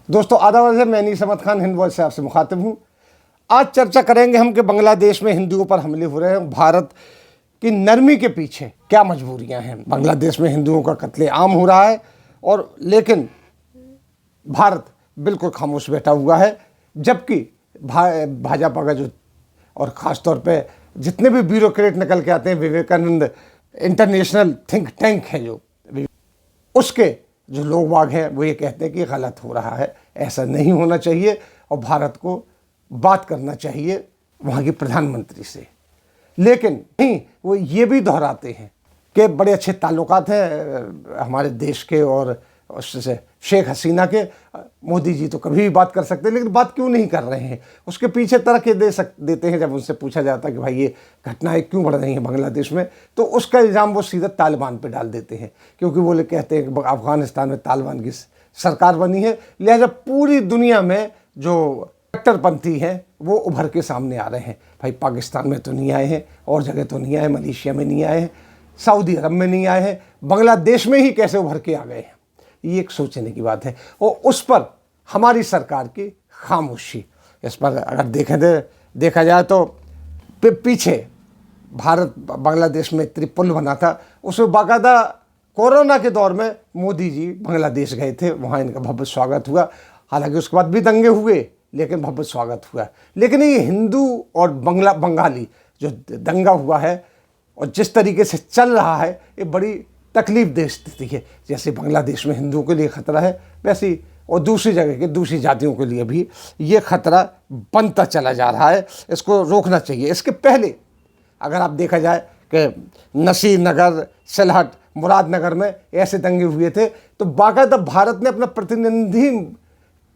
दोस्तों आदाब है, मैं नीस अहमद खान हिंद वॉइस से आपसे मुखातिब हूँ। आज चर्चा करेंगे हम कि बांग्लादेश में हिंदुओं पर हमले हो रहे हैं। भारत की नरमी के पीछे क्या मजबूरियां हैं। बांग्लादेश में हिंदुओं का कत्लेआम हो रहा है और लेकिन भारत बिल्कुल खामोश बैठा हुआ है, जबकि भाजपा का जो और ख़ास तौर पे जितने भी ब्यूरोक्रेट निकल के आते हैं, विवेकानंद इंटरनेशनल थिंक टैंक है जो, उसके जो लोग बाग हैं वो ये कहते हैं कि गलत हो रहा है, ऐसा नहीं होना चाहिए और भारत को बात करना चाहिए वहाँ की प्रधानमंत्री से। लेकिन नहीं, वो ये भी दोहराते हैं कि बड़े अच्छे ताल्लुकात हैं हमारे देश के और उससे शेख हसीना के। मोदी जी तो कभी भी बात कर सकते हैं, लेकिन बात क्यों नहीं कर रहे हैं, उसके पीछे तर्क ये देते हैं। जब उनसे पूछा जाता है कि भाई ये घटनाएं क्यों बढ़ रही हैं बांग्लादेश में, तो उसका इल्ज़ाम वो सीधा तालिबान पे डाल देते हैं, क्योंकि वो लोग कहते हैं कि अफगानिस्तान में तालिबान की सरकार बनी है, लिहाजा पूरी दुनिया में जो कट्टरपंथी हैं वो उभर के सामने आ रहे हैं। भाई पाकिस्तान में तो नहीं आए हैं, और जगह तो नहीं आए, मलेशिया में नहीं आए हैं, सऊदी अरब में नहीं आए हैं, बांग्लादेश में ही कैसे उभर के आ गए हैं, ये एक सोचने की बात है। और उस पर हमारी सरकार की खामोशी, इस पर अगर देखा जाए तो पीछे भारत बांग्लादेश में त्रिपुल बना था, उसमें बाकायदा कोरोना के दौर में मोदी जी बांग्लादेश गए थे, वहाँ इनका भव्य स्वागत हुआ। हालांकि उसके बाद भी दंगे हुए, लेकिन भव्य स्वागत हुआ। लेकिन ये हिंदू और बंगाली जो दंगा हुआ है और जिस तरीके से चल रहा है, ये बड़ी तकलीफ देह स्थिति है। जैसे बांग्लादेश में हिंदुओं के लिए खतरा है, वैसे ही और दूसरी जगह के दूसरी जातियों के लिए भी ये खतरा बनता चला जा रहा है। इसको रोकना चाहिए। इसके पहले अगर आप देखा जाए कि नसीर नगर, सिलहट, मुरादनगर में ऐसे दंगे हुए थे, तो बाकायदा भारत ने अपना प्रतिनिधि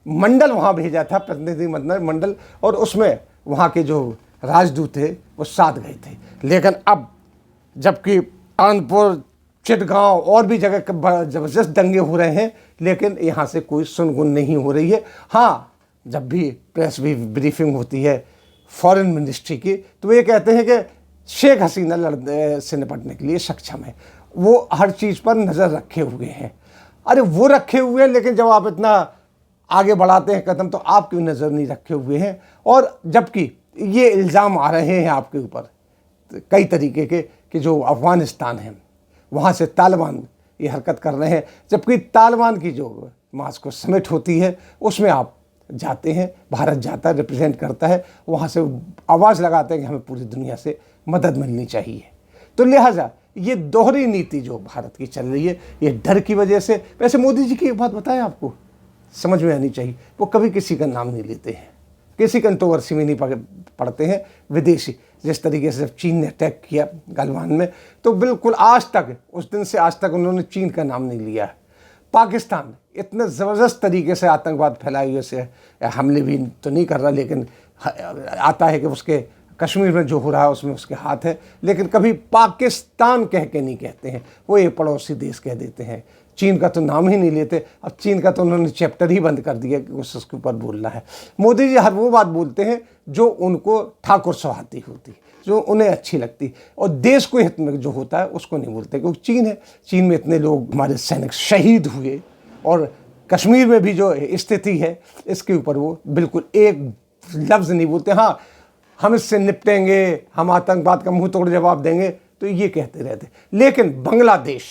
मंडल वहाँ भेजा था, प्रतिनिधि मंडल, और उसमें वहाँ के जो राजदूत थे वो साथ गए थे। लेकिन अब जबकि कानपुर, चिटगांव और भी जगह ज़बरदस्त दंगे हो रहे हैं, लेकिन यहाँ से कोई सुनगुन नहीं हो रही है। हाँ, जब भी प्रेस भी ब्रीफिंग होती है फॉरेन मिनिस्ट्री की, तो वो ये कहते हैं कि शेख हसीना से निपटने के लिए सक्षम है, वो हर चीज़ पर नज़र रखे हुए हैं। अरे वो रखे हुए हैं, लेकिन जब आप इतना आगे बढ़ाते हैं कदम, तो आप क्यों नज़र नहीं रखे हुए हैं। और जबकि ये इल्ज़ाम आ रहे हैं आपके ऊपर कई तरीके के कि जो अफ़गानिस्तान है वहाँ से तालिबान ये हरकत कर रहे हैं, जबकि तालिबान की जो मास्को समिट होती है उसमें आप जाते हैं, भारत जाता है, रिप्रेजेंट करता है, वहाँ से आवाज़ लगाते हैं कि हमें पूरी दुनिया से मदद मिलनी चाहिए। तो लिहाजा ये दोहरी नीति जो भारत की चल रही है, ये डर की वजह से। वैसे मोदी जी की एक बात बताएं, आपको समझ में आनी चाहिए, वो कभी किसी का नाम नहीं लेते हैं, किसी कंट्रोवर्सी में नहीं पड़ते हैं। विदेशी जिस तरीके से जब चीन ने अटैक किया गलवान में, तो बिल्कुल आज तक, उस दिन से आज तक उन्होंने चीन का नाम नहीं लिया है। पाकिस्तान इतने ज़बरदस्त तरीके से आतंकवाद फैलाए हुए से हमले भी तो नहीं कर रहा, लेकिन आता है कि उसके कश्मीर में जो हो रहा है उसमें उसके हाथ है, लेकिन कभी पाकिस्तान कह के नहीं कहते हैं, वो ये पड़ोसी देश कह देते हैं। चीन का तो नाम ही नहीं लेते। अब चीन का तो उन्होंने चैप्टर ही बंद कर दिया कि उसके ऊपर बोलना है। मोदी जी हर वो बात बोलते हैं जो उनको ठाकुर सुहाती होती, जो उन्हें अच्छी लगती, और देश को हित में जो होता है उसको नहीं बोलते। क्योंकि चीन है, चीन में इतने लोग हमारे सैनिक शहीद हुए, और कश्मीर में भी जो स्थिति है इसके ऊपर वो बिल्कुल एक लफ्ज़ नहीं बोलते। हाँ, हम इससे निपटेंगे, हम आतंकवाद का मुंह तोड़ जवाब देंगे, तो ये कहते रहते। लेकिन बांग्लादेश,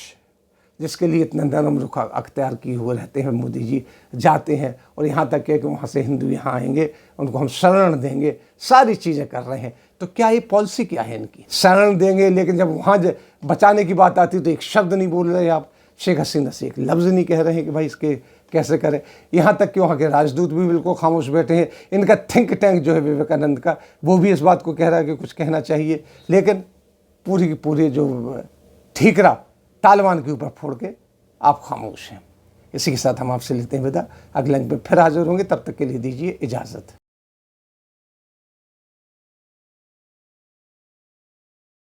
जिसके लिए इतना नरम रुख अख्तियार किए हुए रहते हैं, मोदी जी जाते हैं और यहाँ तक है कि वहाँ से हिंदू यहाँ आएंगे, उनको हम शरण देंगे, सारी चीज़ें कर रहे हैं। तो क्या ये पॉलिसी क्या है इनकी? शरण देंगे, लेकिन जब वहाँ बचाने की बात आती है तो एक शब्द नहीं बोल रहे आप। शेख हसीना से एक लफ्ज़ नहीं कह रहे हैं कि भाई इसके कैसे करें। यहाँ तक कि वहाँ के राजदूत भी बिल्कुल खामोश बैठे हैं। इनका थिंक टैंक जो है विवेकानंद का, वो भी इस बात को कह रहा है कि कुछ कहना चाहिए, लेकिन पूरी की पूरी जो ठीकरा तालिबान के ऊपर फोड़ के आप खामोश हैं। इसी के साथ हम आपसे लेते हैं विदा। अगले अंक में फिर हाजिर होंगे, तब तक के लिए दीजिए इजाज़त।